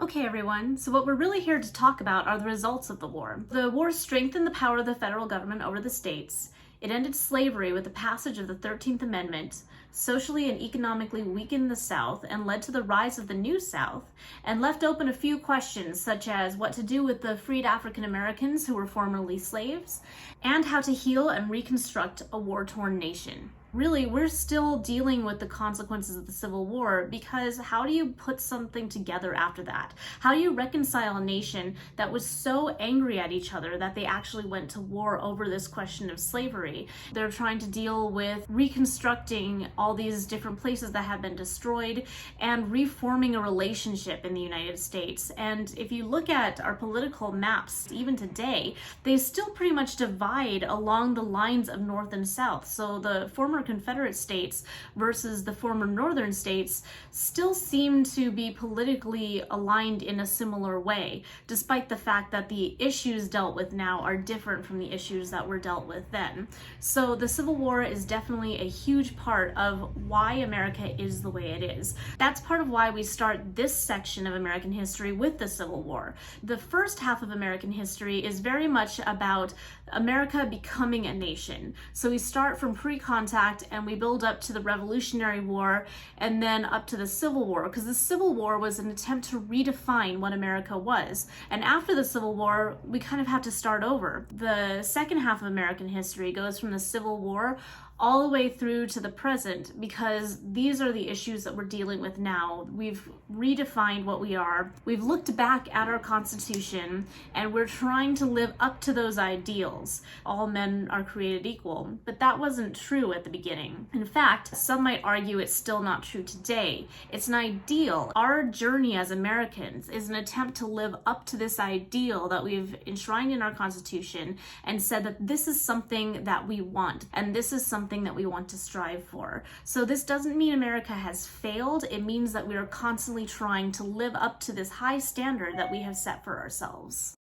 Okay, everyone, so what we're really here to talk about are the results of the war. The war strengthened the power of the federal government over the states. It ended slavery with the passage of the 13th Amendment, socially and economically weakened the South and led to the rise of the New South, and left open a few questions such as what to do with the freed African Americans who were formerly slaves, and how to heal and reconstruct a war-torn nation. Really, we're still dealing with the consequences of the Civil War because how do you put something together after that? How do you reconcile a nation that was so angry at each other that they actually went to war over this question of slavery? They're trying to deal with reconstructing all these different places that have been destroyed and reforming a relationship in the United States. And if you look at our political maps, even today, they still pretty much divide along the lines of North and South. So the former Confederate states versus the former Northern states still seem to be politically aligned in a similar way, despite the fact that the issues dealt with now are different from the issues that were dealt with then. So the Civil War is definitely a huge part of why America is the way it is. That's part of why we start this section of American history with the Civil War. The first half of American history is very much about America becoming a nation. So we start from pre-contact and we build up to the Revolutionary War and then up to the Civil War, because the Civil War was an attempt to redefine what America was. And after the Civil War, we kind of have to start over. The second half of American history goes from the Civil War all the way through to the present, because these are the issues that we're dealing with now. We've redefined what we are. We've looked back at our Constitution, and we're trying to live up to those ideals. All men are created equal, but that wasn't true at the beginning. In fact, some might argue it's still not true today. It's an ideal. Our journey as Americans is an attempt to live up to this ideal that we've enshrined in our Constitution and said that this is something that we want, and this is something that we want to strive for. So this doesn't mean America has failed. It means that we are constantly trying to live up to this high standard that we have set for ourselves.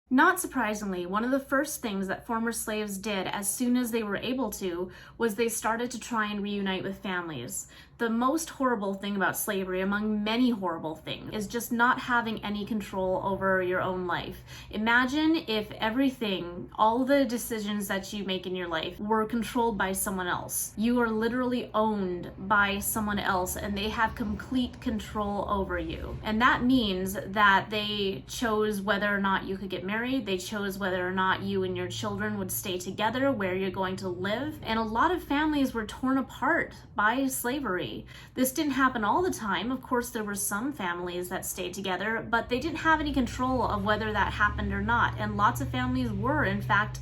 Not surprisingly, one of the first things that former slaves did as soon as they were able to was they started to try and reunite with families. The most horrible thing about slavery, among many horrible things, is just not having any control over your own life. Imagine if everything, all the decisions that you make in your life, were controlled by someone else. You are literally owned by someone else and they have complete control over you. And that means that they chose whether or not you could get married, they chose whether or not you and your children would stay together, where you're going to live. And a lot of families were torn apart by slavery. This didn't happen all the time. Of course, there were some families that stayed together, but they didn't have any control of whether that happened or not. And lots of families were, in fact,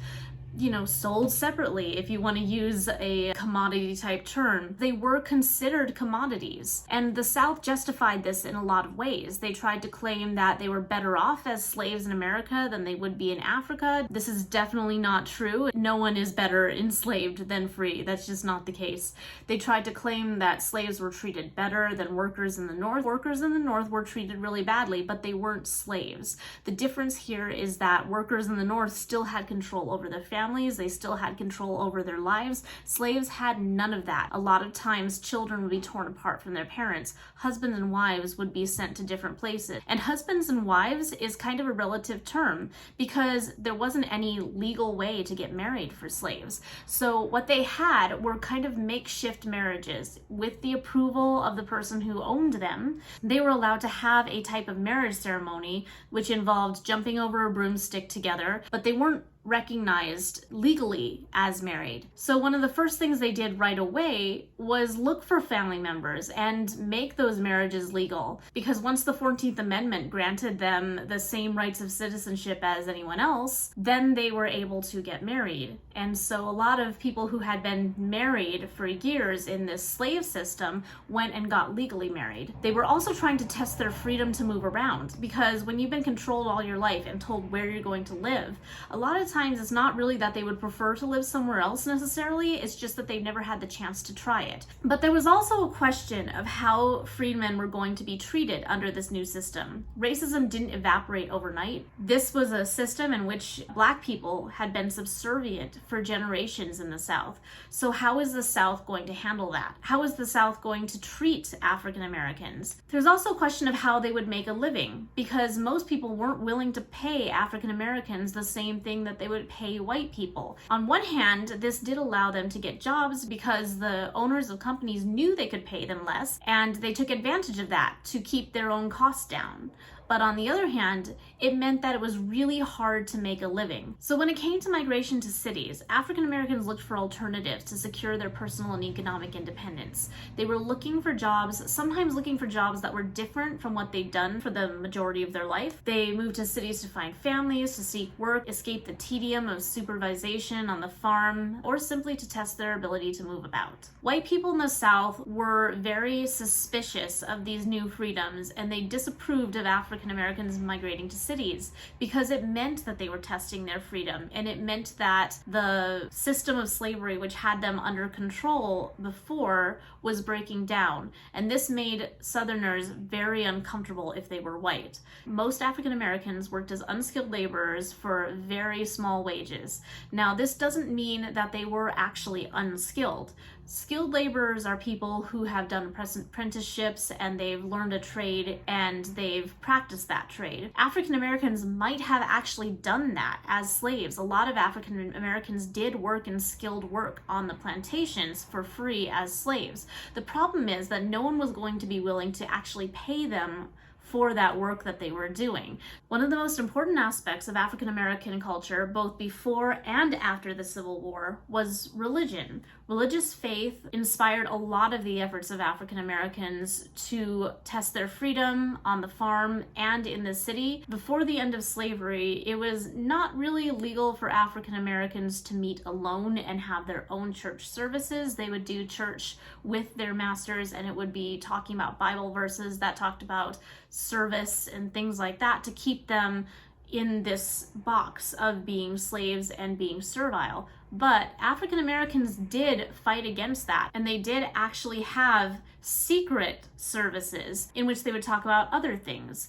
sold separately, if you want to use a commodity type term. They were considered commodities. And the South justified this in a lot of ways. They tried to claim that they were better off as slaves in America than they would be in Africa. This is definitely not true. No one is better enslaved than free. That's just not the case. They tried to claim that slaves were treated better than workers in the North. Workers in the North were treated really badly, but they weren't slaves. The difference here is that workers in the North still had control over their families. They still had control over their lives. Slaves had none of that. A lot of times children would be torn apart from their parents. Husbands and wives would be sent to different places. And husbands and wives is kind of a relative term because there wasn't any legal way to get married for slaves. So what they had were kind of makeshift marriages. With the approval of the person who owned them, they were allowed to have a type of marriage ceremony which involved jumping over a broomstick together, but they weren't recognized legally as married. So one of the first things they did right away was look for family members and make those marriages legal. Because once the 14th Amendment granted them the same rights of citizenship as anyone else, then they were able to get married. And so a lot of people who had been married for years in this slave system went and got legally married. They were also trying to test their freedom to move around, because when you've been controlled all your life and told where you're going to live, a lot of of times it's not really that they would prefer to live somewhere else necessarily, it's just that they've never had the chance to try it. But there was also a question of how freedmen were going to be treated under this new system. Racism didn't evaporate overnight. This was a system in which Black people had been subservient for generations in the South. So how is the South going to handle that? How is the South going to treat African Americans? There's also a question of how they would make a living, because most people weren't willing to pay African Americans the same thing that they would pay white people. On one hand, this did allow them to get jobs because the owners of companies knew they could pay them less, and they took advantage of that to keep their own costs down. But on the other hand, it meant that it was really hard to make a living. So when it came to migration to cities, African Americans looked for alternatives to secure their personal and economic independence. They were looking for jobs, sometimes looking for jobs that were different from what they'd done for the majority of their life. They moved to cities to find families, to seek work, escape the tedium of supervision on the farm, or simply to test their ability to move about. White people in the South were very suspicious of these new freedoms, and they disapproved of African Americans migrating to cities because it meant that they were testing their freedom, and it meant that the system of slavery, which had them under control before, was breaking down, and this made Southerners very uncomfortable if they were white. Most African Americans worked as unskilled laborers for very small wages. Now, this doesn't mean that they were actually unskilled. Skilled laborers are people who have done apprenticeships and they've learned a trade and they've practiced that trade. African Americans might have actually done that as slaves. A lot of African Americans did work in skilled work on the plantations for free as slaves. The problem is that no one was going to be willing to actually pay them for that work that they were doing. One of the most important aspects of African American culture, both before and after the Civil War, was religion. Religious faith inspired a lot of the efforts of African Americans to test their freedom on the farm and in the city. Before the end of slavery, it was not really legal for African Americans to meet alone and have their own church services. They would do church with their masters, and it would be talking about Bible verses that talked about service and things like that to keep them in this box of being slaves and being servile. But African Americans did fight against that, and they did actually have secret services in which they would talk about other things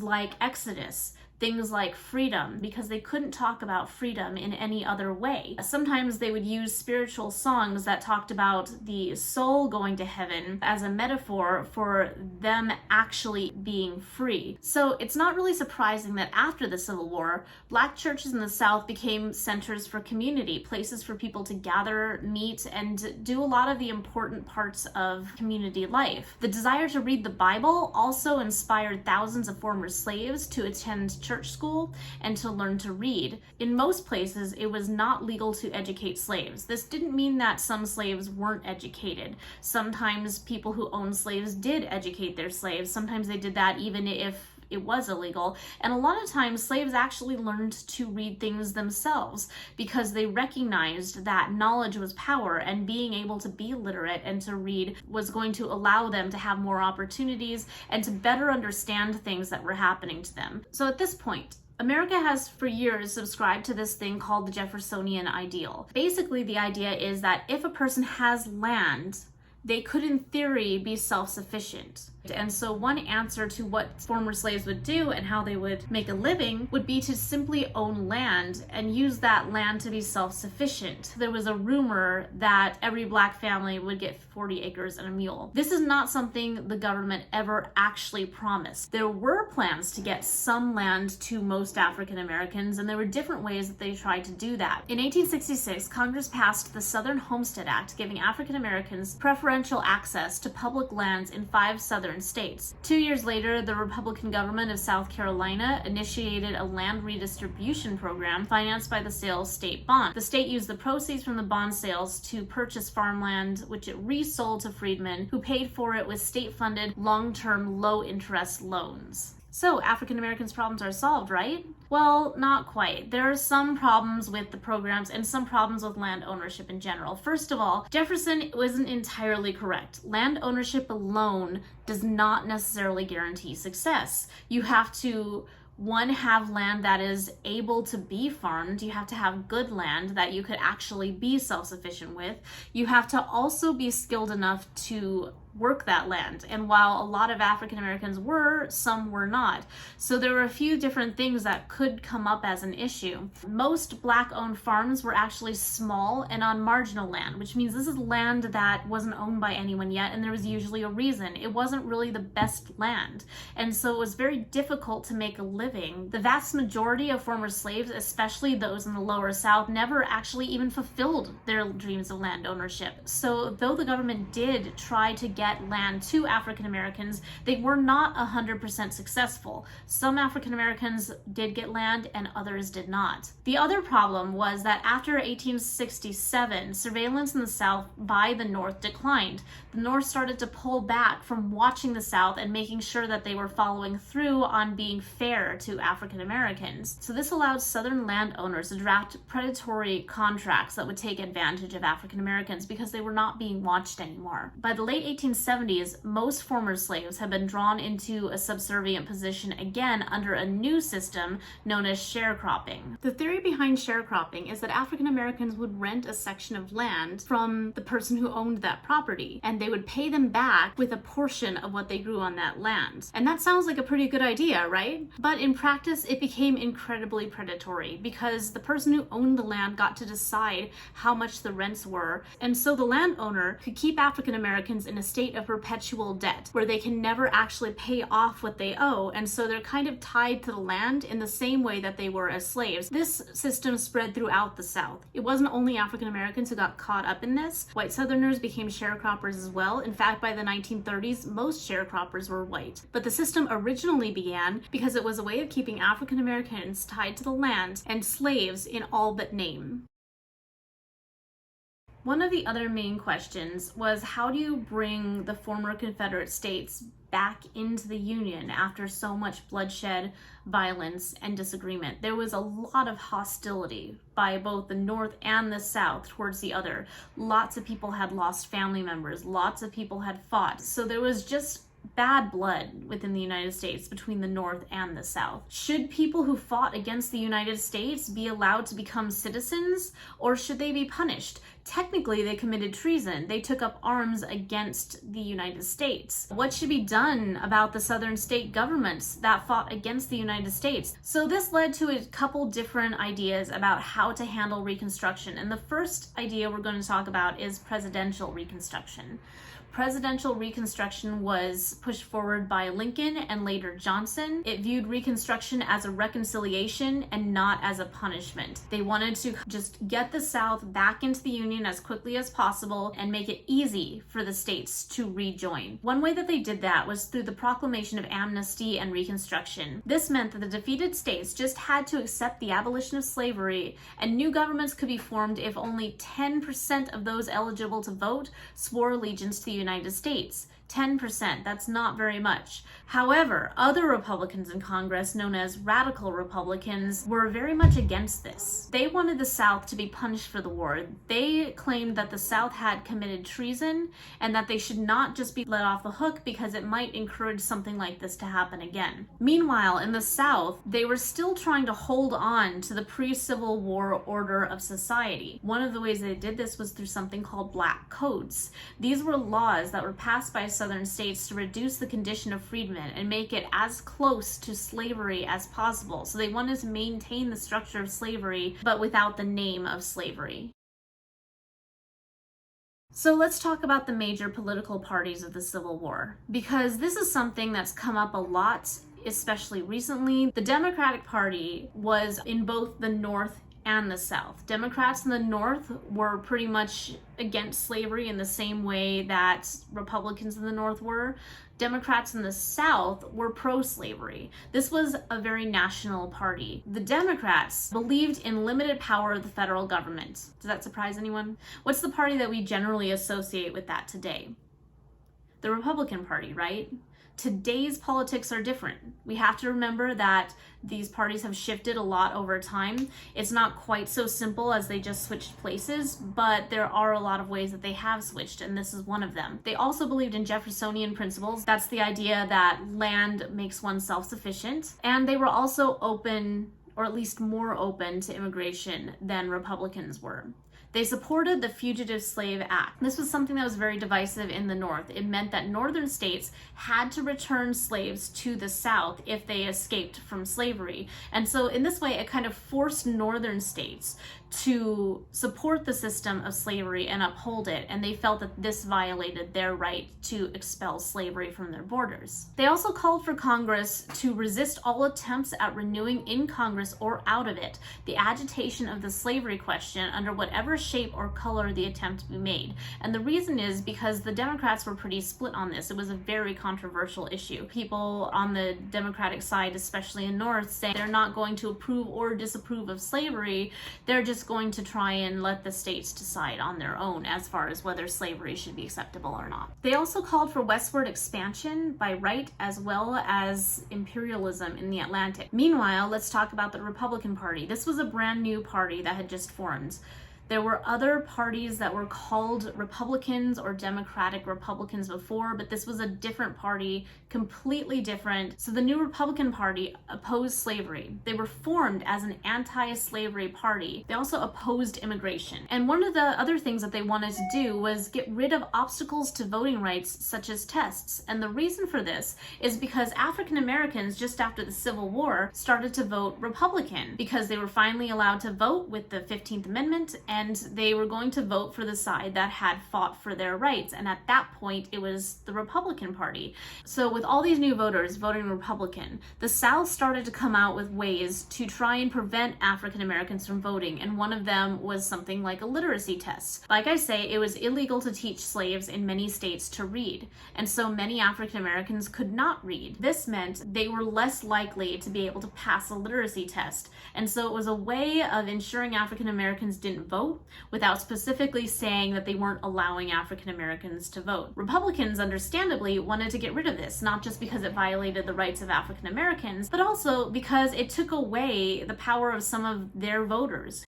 like Exodus, things like freedom, because they couldn't talk about freedom in any other way. Sometimes they would use spiritual songs that talked about the soul going to heaven as a metaphor for them actually being free. So it's not really surprising that after the Civil War, Black churches in the South became centers for community, places for people to gather, meet, and do a lot of the important parts of community life. The desire to read the Bible also inspired thousands of former slaves to attend church school and to learn to read. In most places, it was not legal to educate slaves. This didn't mean that some slaves weren't educated. Sometimes people who owned slaves did educate their slaves. Sometimes they did that even if it was illegal. And a lot of times slaves actually learned to read things themselves because they recognized that knowledge was power, and being able to be literate and to read was going to allow them to have more opportunities and to better understand things that were happening to them. So at this point, America has for years subscribed to this thing called the Jeffersonian ideal. Basically, the idea is that if a person has land, they could in theory be self-sufficient. And so one answer to what former slaves would do and how they would make a living would be to simply own land and use that land to be self-sufficient. There was a rumor that every Black family would get 40 acres and a mule. This is not something the government ever actually promised. There were plans to get some land to most African Americans, and there were different ways that they tried to do that. In 1866, Congress passed the Southern Homestead Act, giving African Americans preferential access to public lands in 5 southern states. 2 years later, the Republican government of South Carolina initiated a land redistribution program financed by the sale of state bonds. The state used the proceeds from the bond sales to purchase farmland, which it resold to freedmen, who paid for it with state-funded, long-term, low-interest loans. So, African Americans' problems are solved, right? Well, not quite. There are some problems with the programs and some problems with land ownership in general. First of all, Jefferson wasn't entirely correct. Land ownership alone does not necessarily guarantee success. You have to One, have land that is able to be farmed. You have to have good land that you could actually be self-sufficient with. You have to also be skilled enough to work that land. And while a lot of African Americans were, some were not. So there were a few different things that could come up as an issue. Most Black-owned farms were actually small and on marginal land, which means this is land that wasn't owned by anyone yet, and there was usually a reason. It wasn't really the best land. And so it was very difficult to make a living. The vast majority of former slaves, especially those in the lower South, never actually even fulfilled their dreams of land ownership. So though the government did try to get land to African Americans, they were not 100% successful. Some African Americans did get land and others did not. The other problem was that after 1867, surveillance in the South by the North declined. The North started to pull back from watching the South and making sure that they were following through on being fair to African Americans. So this allowed Southern landowners to draft predatory contracts that would take advantage of African Americans because they were not being watched anymore. By the late 1870s, most former slaves had been drawn into a subservient position again under a new system known as sharecropping. The theory behind sharecropping is that African Americans would rent a section of land from the person who owned that property, and they would pay them back with a portion of what they grew on that land. And that sounds like a pretty good idea, right? But in practice, it became incredibly predatory because the person who owned the land got to decide how much the rents were, and so the landowner could keep African Americans in a state of perpetual debt where they can never actually pay off what they owe, and so they're kind of tied to the land in the same way that they were as slaves. This system spread throughout the South. It wasn't only African Americans who got caught up in this. White Southerners became sharecroppers as well. In fact, by the 1930s, most sharecroppers were white. But the system originally began because it was a way of keeping African Americans tied to the land and slaves in all but name. One of the other main questions was, how do you bring the former Confederate states back into the Union after so much bloodshed, violence, and disagreement? There was a lot of hostility by both the North and the South towards the other. Lots of people had lost family members, lots of people had fought. So there was just bad blood within the United States between the North and the South. Should people who fought against the United States be allowed to become citizens, or should they be punished? Technically, they committed treason. They took up arms against the United States. What should be done about the Southern state governments that fought against the United States? So this led to a couple different ideas about how to handle Reconstruction. And the first idea we're going to talk about is presidential Reconstruction. Presidential Reconstruction was pushed forward by Lincoln and later Johnson. It viewed Reconstruction as a reconciliation and not as a punishment. They wanted to just get the South back into the Union as quickly as possible and make it easy for the states to rejoin. One way that they did that was through the proclamation of amnesty and Reconstruction. This meant that the defeated states just had to accept the abolition of slavery, and new governments could be formed if only 10% of those eligible to vote swore allegiance to the United States. 10%, that's not very much. However, other Republicans in Congress, known as radical Republicans, were very much against this. They wanted the South to be punished for the war. They claimed that the South had committed treason and that they should not just be let off the hook because it might encourage something like this to happen again. Meanwhile, in the South, they were still trying to hold on to the pre-Civil War order of society. One of the ways they did this was through something called Black Codes. These were laws that were passed by Southern states to reduce the condition of freedmen and make it as close to slavery as possible. So they wanted to maintain the structure of slavery, but without the name of slavery. So let's talk about the major political parties of the Civil War, because this is something that's come up a lot, especially recently. The Democratic Party was in both the North and the South. Democrats in the North were pretty much against slavery in the same way that Republicans in the North were. Democrats in the South were pro-slavery. This was a very national party. The Democrats believed in limited power of the federal government. Does that surprise anyone? What's the party that we generally associate with that today? The Republican Party, right? Today's politics are different. We have to remember that these parties have shifted a lot over time. It's not quite so simple as they just switched places, but there are a lot of ways that they have switched, and this is one of them. They also believed in Jeffersonian principles. That's the idea that land makes one self-sufficient, and they were also open, or at least more open, to immigration than Republicans were. They supported the Fugitive Slave Act. This was something that was very divisive in the North. It meant that northern states had to return slaves to the South if they escaped from slavery. And so in this way, it kind of forced northern states to support the system of slavery and uphold it, and they felt that this violated their right to expel slavery from their borders. They also called for Congress to resist all attempts at renewing in Congress or out of it the agitation of the slavery question under whatever shape or color the attempt be made. And the reason is because the Democrats were pretty split on this. It was a very controversial issue. People on the Democratic side, especially in North, say they're not going to approve or disapprove of slavery. They're just going to try and let the states decide on their own as far as whether slavery should be acceptable or not. They also called for westward expansion by right as well as imperialism in the Atlantic. Meanwhile, let's talk about the Republican Party. This was a brand new party that had just formed. There were other parties that were called Republicans or Democratic Republicans before, but this was a different party, completely different. So the new Republican Party opposed slavery. They were formed as an anti-slavery party. They also opposed immigration. And one of the other things that they wanted to do was get rid of obstacles to voting rights, such as tests. And the reason for this is because African Americans, just after the Civil War, started to vote Republican because they were finally allowed to vote with the 15th Amendment, and they were going to vote for the side that had fought for their rights. And at that point, it was the Republican Party. So with all these new voters voting Republican, the South started to come out with ways to try and prevent African Americans from voting. And one of them was something like a literacy test. Like I say, it was illegal to teach slaves in many states to read. And so many African Americans could not read. This meant they were less likely to be able to pass a literacy test. And so it was a way of ensuring African Americans didn't vote without specifically saying that they weren't allowing African Americans to vote. Republicans, understandably, wanted to get rid of this, not just because it violated the rights of African Americans, but also because it took away the power of some of their voters.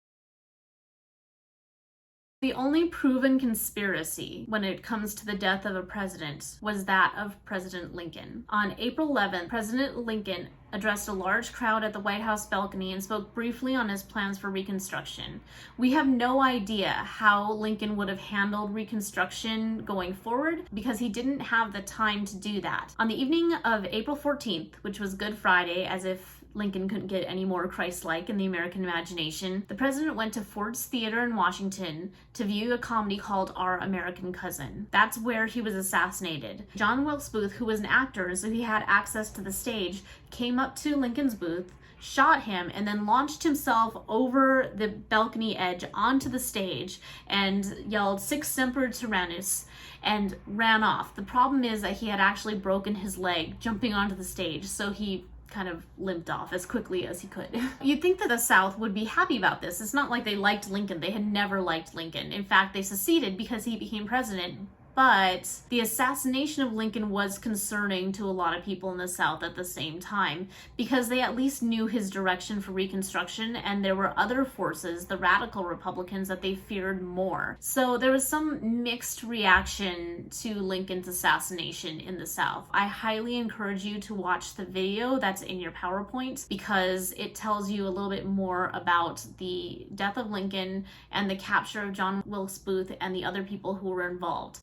The only proven conspiracy when it comes to the death of a president was that of President Lincoln. On April 11th, President Lincoln addressed a large crowd at the White House balcony and spoke briefly on his plans for Reconstruction. We have no idea how Lincoln would have handled Reconstruction going forward because he didn't have the time to do that. On the evening of April 14th, which was Good Friday, as if Lincoln couldn't get any more Christ-like in the American imagination, the president went to Ford's Theater in Washington to view a comedy called Our American Cousin. That's where he was assassinated. John Wilkes Booth, who was an actor, so he had access to the stage, came up to Lincoln's booth, shot him, and then launched himself over the balcony edge onto the stage and yelled "Sic Semper Tyrannis" and ran off. The problem is that he had actually broken his leg jumping onto the stage, so he kind of limped off as quickly as he could. You'd think that the South would be happy about this. It's not like they liked Lincoln. They had never liked Lincoln. In fact, they seceded because he became president. But the assassination of Lincoln was concerning to a lot of people in the South at the same time because they at least knew his direction for Reconstruction, and there were other forces, the radical Republicans, that they feared more. So there was some mixed reaction to Lincoln's assassination in the South. I highly encourage you to watch the video that's in your PowerPoint because it tells you a little bit more about the death of Lincoln and the capture of John Wilkes Booth and the other people who were involved.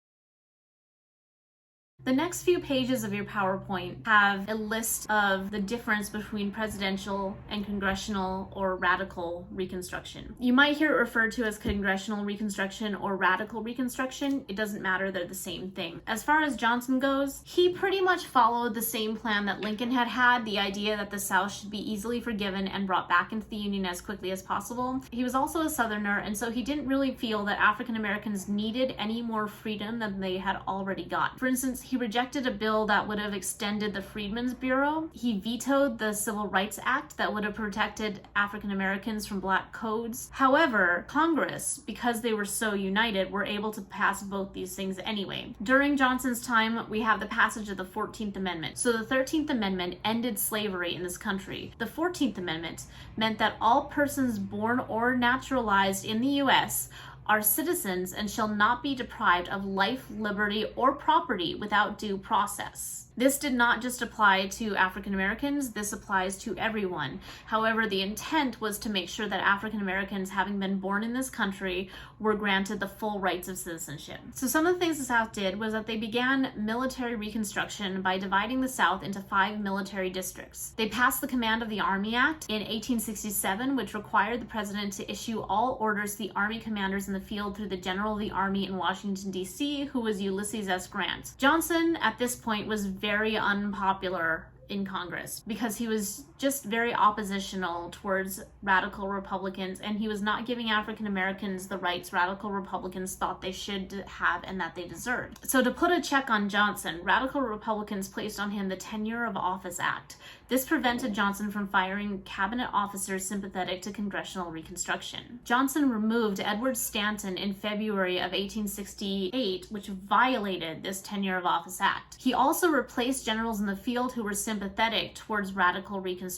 The next few pages of your PowerPoint have a list of the difference between presidential and congressional or radical Reconstruction. You might hear it referred to as congressional Reconstruction or radical Reconstruction. It doesn't matter, they're the same thing. As far as Johnson goes, he pretty much followed the same plan that Lincoln had, the idea that the South should be easily forgiven and brought back into the Union as quickly as possible. He was also a Southerner, and so he didn't really feel that African Americans needed any more freedom than they had already got. For instance, He rejected a bill that would have extended the Freedmen's Bureau. He vetoed the Civil Rights Act that would have protected African Americans from black codes. However, Congress, because they were so united, were able to pass both these things anyway. During Johnson's time, we have the passage of the 14th Amendment. So the 13th Amendment ended slavery in this country. The 14th Amendment meant that all persons born or naturalized in the U.S. are citizens and shall not be deprived of life, liberty, or property without due process. This did not just apply to African Americans, this applies to everyone. However, the intent was to make sure that African Americans, having been born in this country, were granted the full rights of citizenship. So some of the things the South did was that they began military reconstruction by dividing the South into 5 military districts. They passed the Command of the Army Act in 1867, which required the president to issue all orders to the Army commanders in the field through the General of the Army in Washington, D.C., who was Ulysses S. Grant. Johnson, at this point, was very unpopular in Congress because he was just very oppositional towards radical Republicans, and he was not giving African Americans the rights radical Republicans thought they should have and that they deserved. So to put a check on Johnson, radical Republicans placed on him the Tenure of Office Act. This prevented Johnson from firing cabinet officers sympathetic to congressional reconstruction. Johnson removed Edward Stanton in February of 1868, which violated this Tenure of Office Act. He also replaced generals in the field who were sympathetic towards radical reconstruction.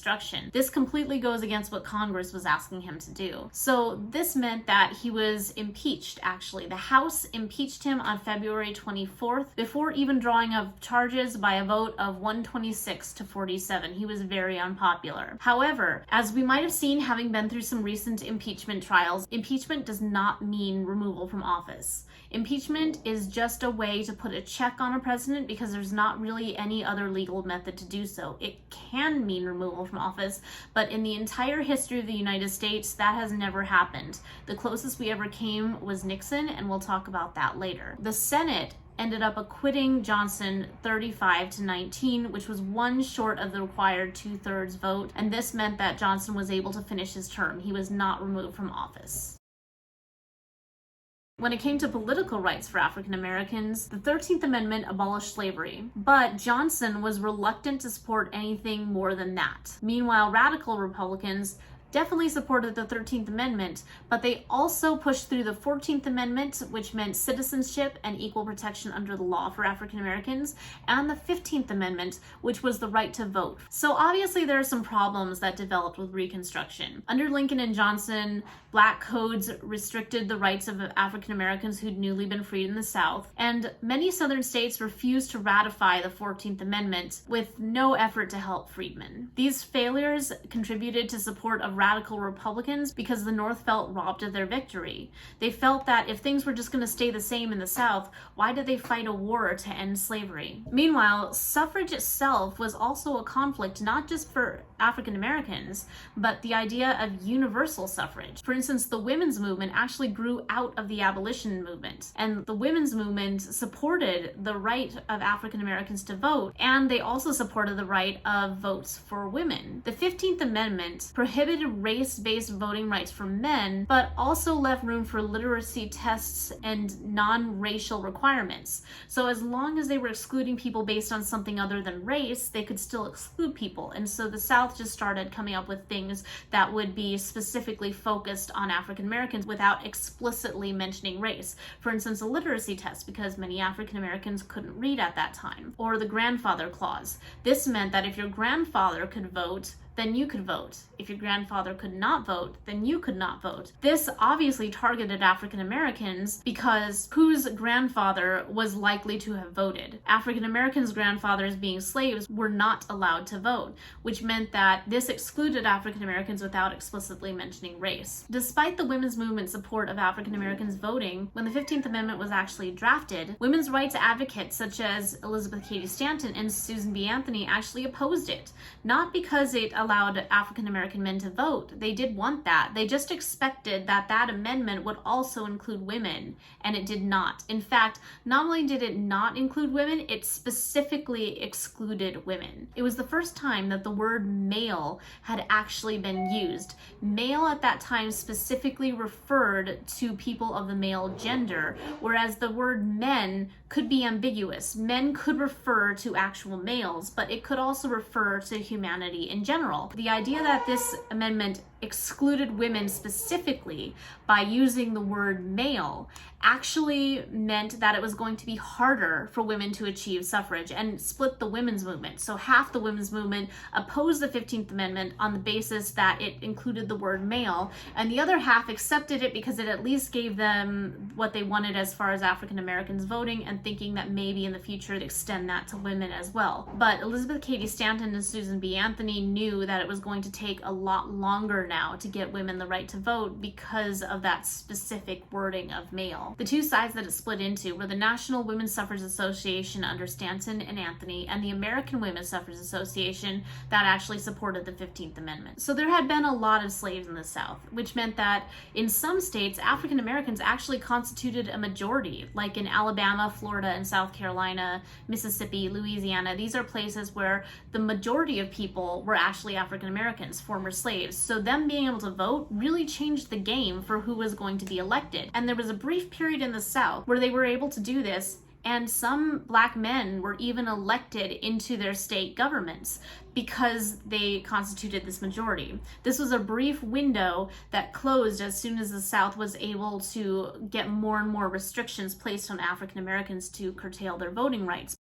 This completely goes against what Congress was asking him to do. So this meant that he was impeached, actually. The House impeached him on February 24th before even drawing up charges by a vote of 126 to 47. He was very unpopular. However, as we might have seen having been through some recent impeachment trials, impeachment does not mean removal from office. Impeachment is just a way to put a check on a president because there's not really any other legal method to do so. It can mean removal from office, but in the entire history of the United States, that has never happened. The closest we ever came was Nixon, and we'll talk about that later. The Senate ended up acquitting Johnson 35-19, which was one short of the required 2/3 vote, and this meant that Johnson was able to finish his term. He was not removed from office. When it came to political rights for African Americans, the 13th Amendment abolished slavery, but Johnson was reluctant to support anything more than that. Meanwhile, radical Republicans definitely supported the 13th Amendment, but they also pushed through the 14th Amendment, which meant citizenship and equal protection under the law for African Americans, and the 15th Amendment, which was the right to vote. So obviously there are some problems that developed with Reconstruction. Under Lincoln and Johnson, black codes restricted the rights of African Americans who'd newly been freed in the South, and many southern states refused to ratify the 14th Amendment with no effort to help freedmen. These failures contributed to support of radical Republicans because the North felt robbed of their victory. They felt that if things were just going to stay the same in the South, why did they fight a war to end slavery? Meanwhile, suffrage itself was also a conflict not just for African Americans, but the idea of universal suffrage. For instance, the women's movement actually grew out of the abolition movement, and the women's movement supported the right of African Americans to vote, and they also supported the right of votes for women. The 15th Amendment prohibited race-based voting rights for men, but also left room for literacy tests and non-racial requirements. So as long as they were excluding people based on something other than race, they could still exclude people. And so the South just started coming up with things that would be specifically focused on African Americans without explicitly mentioning race. For instance, a literacy test, because many African Americans couldn't read at that time. Or the grandfather clause. This meant that if your grandfather could vote, then you could vote. If your grandfather could not vote, then you could not vote. This obviously targeted African Americans because whose grandfather was likely to have voted? African Americans' grandfathers, being slaves, were not allowed to vote, which meant that this excluded African Americans without explicitly mentioning race. Despite the women's movement's support of African Americans voting, when the 15th Amendment was actually drafted, women's rights advocates such as Elizabeth Cady Stanton and Susan B. Anthony actually opposed it, not because it allowed African American men to vote. They did want that. They just expected that that amendment would also include women, and it did not. In fact, not only did it not include women, it specifically excluded women. It was the first time that the word male had actually been used. Male at that time specifically referred to people of the male gender, whereas the word men could be ambiguous. Men could refer to actual males, but it could also refer to humanity in general. The idea that this amendment excluded women specifically by using the word male actually meant that it was going to be harder for women to achieve suffrage and split the women's movement. So half the women's movement opposed the 15th Amendment on the basis that it included the word male, and the other half accepted it because it at least gave them what they wanted as far as African Americans voting, and thinking that maybe in the future they'd extend that to women as well. But Elizabeth Cady Stanton and Susan B. Anthony knew that it was going to take a lot longer now to get women the right to vote because of that specific wording of male. The two sides that it split into were the National Women's Suffrage Association under Stanton and Anthony, and the American Women's Suffrage Association that actually supported the 15th Amendment. So there had been a lot of slaves in the South, which meant that in some states, African Americans actually constituted a majority, like in Alabama, Florida, and South Carolina, Mississippi, Louisiana. These are places where the majority of people were actually African Americans, former slaves. So them being able to vote really changed the game for who was going to be elected. And there was a brief period in the South where they were able to do this, and some black men were even elected into their state governments because they constituted this majority. This was a brief window that closed as soon as the South was able to get more and more restrictions placed on African Americans to curtail their voting rights.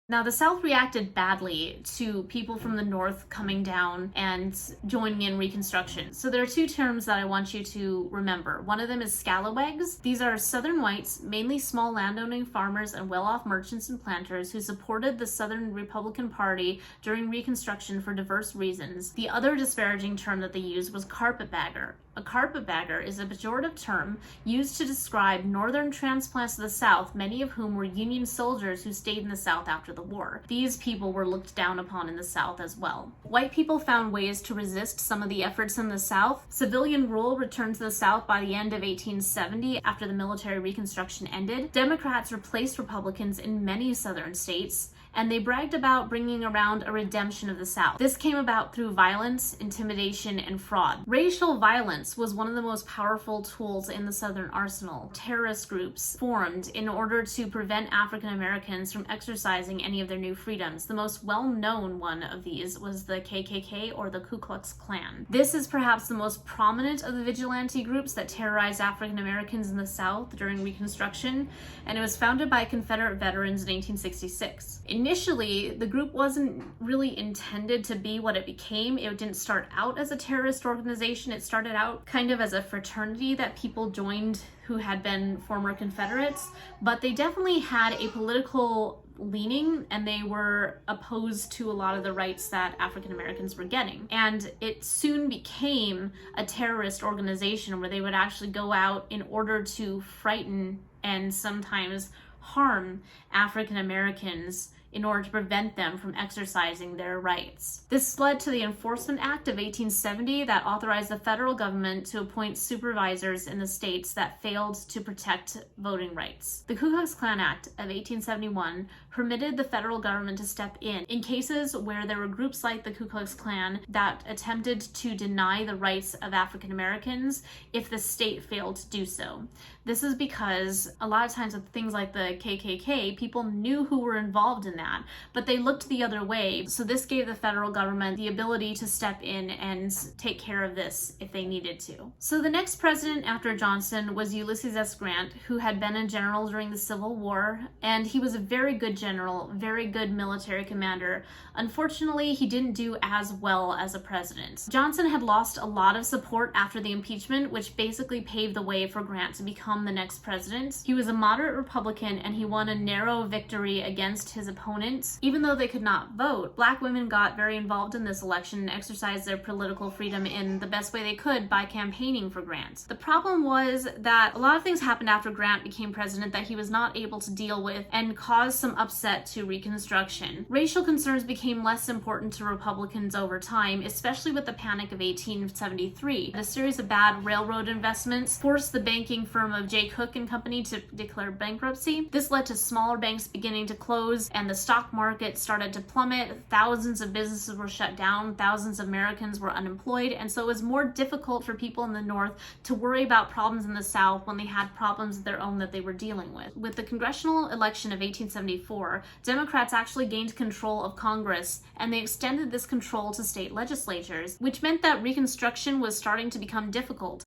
Now, the South reacted badly to people from the North coming down and joining in Reconstruction. So there are two terms that I want you to remember. One of them is scalawags. These are Southern whites, mainly small landowning farmers and well-off merchants and planters who supported the Southern Republican Party during Reconstruction for diverse reasons. The other disparaging term that they used was carpetbagger. A carpetbagger is a pejorative term used to describe northern transplants to the South, many of whom were Union soldiers who stayed in the South after the war. These people were looked down upon in the South as well. White people found ways to resist some of the efforts in the South. Civilian rule returned to the South by the end of 1870 after the military Reconstruction ended. Democrats replaced Republicans in many Southern states, and they bragged about bringing around a redemption of the South. This came about through violence, intimidation, and fraud. Racial violence was one of the most powerful tools in the Southern arsenal. Terrorist groups formed in order to prevent African Americans from exercising any of their new freedoms. The most well-known one of these was the KKK, or the Ku Klux Klan. This is perhaps the most prominent of the vigilante groups that terrorized African Americans in the South during Reconstruction, and it was founded by Confederate veterans in 1866. Initially, the group wasn't really intended to be what it became. It didn't start out as a terrorist organization. It started out kind of as a fraternity that people joined who had been former Confederates, but they definitely had a political leaning, and they were opposed to a lot of the rights that African Americans were getting. And it soon became a terrorist organization where they would actually go out in order to frighten and sometimes harm African Americans in order to prevent them from exercising their rights. This led to the Enforcement Act of 1870 that authorized the federal government to appoint supervisors in the states that failed to protect voting rights. The Ku Klux Klan Act of 1871 permitted the federal government to step in cases where there were groups like the Ku Klux Klan that attempted to deny the rights of African Americans if the state failed to do so. This is because a lot of times with things like the KKK, people knew who were involved in that, but they looked the other way. So this gave the federal government the ability to step in and take care of this if they needed to. So the next president after Johnson was Ulysses S. Grant, who had been a general during the Civil War, and he was a very good general, very good military commander. Unfortunately, he didn't do as well as a president. Johnson had lost a lot of support after the impeachment, which basically paved the way for Grant to become become the next president. He was a moderate Republican, and he won a narrow victory against his opponents. Even though they could not vote, Black women got very involved in this election and exercised their political freedom in the best way they could by campaigning for Grant. The problem was that a lot of things happened after Grant became president that he was not able to deal with and caused some upset to Reconstruction. Racial concerns became less important to Republicans over time, especially with the Panic of 1873. A series of bad railroad investments forced the banking firm of J. Cook and Company to declare bankruptcy. This led to smaller banks beginning to close, and the stock market started to plummet. Thousands of businesses were shut down, thousands of Americans were unemployed, and so it was more difficult for people in the North to worry about problems in the South when they had problems of their own that they were dealing with. With the congressional election of 1874, Democrats actually gained control of Congress, and they extended this control to state legislatures, which meant that Reconstruction was starting to become difficult.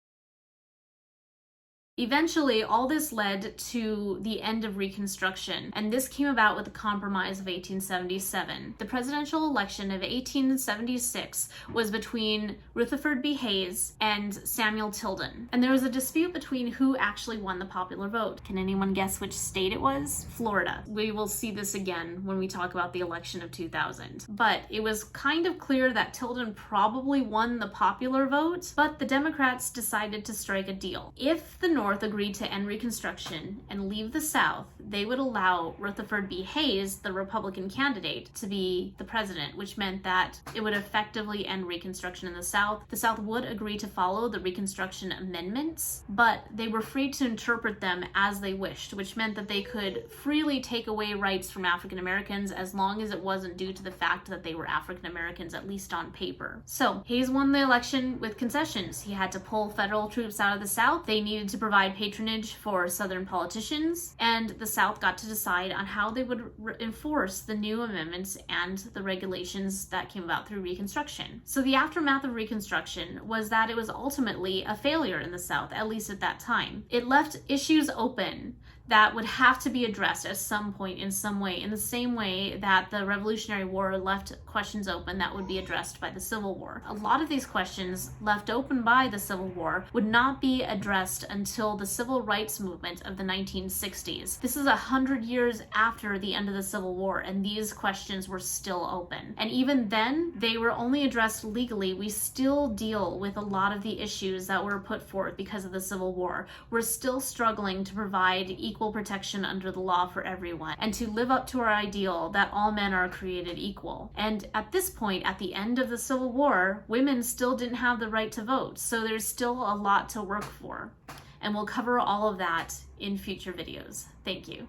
Eventually, all this led to the end of Reconstruction, and this came about with the Compromise of 1877. The presidential election of 1876 was between Rutherford B. Hayes and Samuel Tilden, and there was a dispute between who actually won the popular vote. Can anyone guess which state it was? Florida. We will see this again when we talk about the election of 2000. But it was kind of clear that Tilden probably won the popular vote, but the Democrats decided to strike a deal. If the North agreed to end Reconstruction and leave the South, they would allow Rutherford B. Hayes, the Republican candidate, to be the president, which meant that it would effectively end Reconstruction in the South. The South would agree to follow the Reconstruction amendments, but they were free to interpret them as they wished, which meant that they could freely take away rights from African Americans as long as it wasn't due to the fact that they were African Americans, at least on paper. So Hayes won the election with concessions. He had to pull federal troops out of the South. They needed to provide patronage for Southern politicians, and the South got to decide on how they would enforce the new amendments and the regulations that came about through Reconstruction. So the aftermath of Reconstruction was that it was ultimately a failure in the South, at least at that time. It left issues open that would have to be addressed at some point in some way, in the same way that the Revolutionary War left questions open that would be addressed by the Civil War. A lot of these questions left open by the Civil War would not be addressed until the Civil Rights Movement of the 1960s. This is 100 years after the end of the Civil War, and these questions were still open. And even then, they were only addressed legally. We still deal with a lot of the issues that were put forth because of the Civil War. We're still struggling to provide equal protection under the law for everyone, and to live up to our ideal that all men are created equal. And at this point, at the end of the Civil War, women still didn't have the right to vote, so there's still a lot to work for. And we'll cover all of that in future videos. Thank you.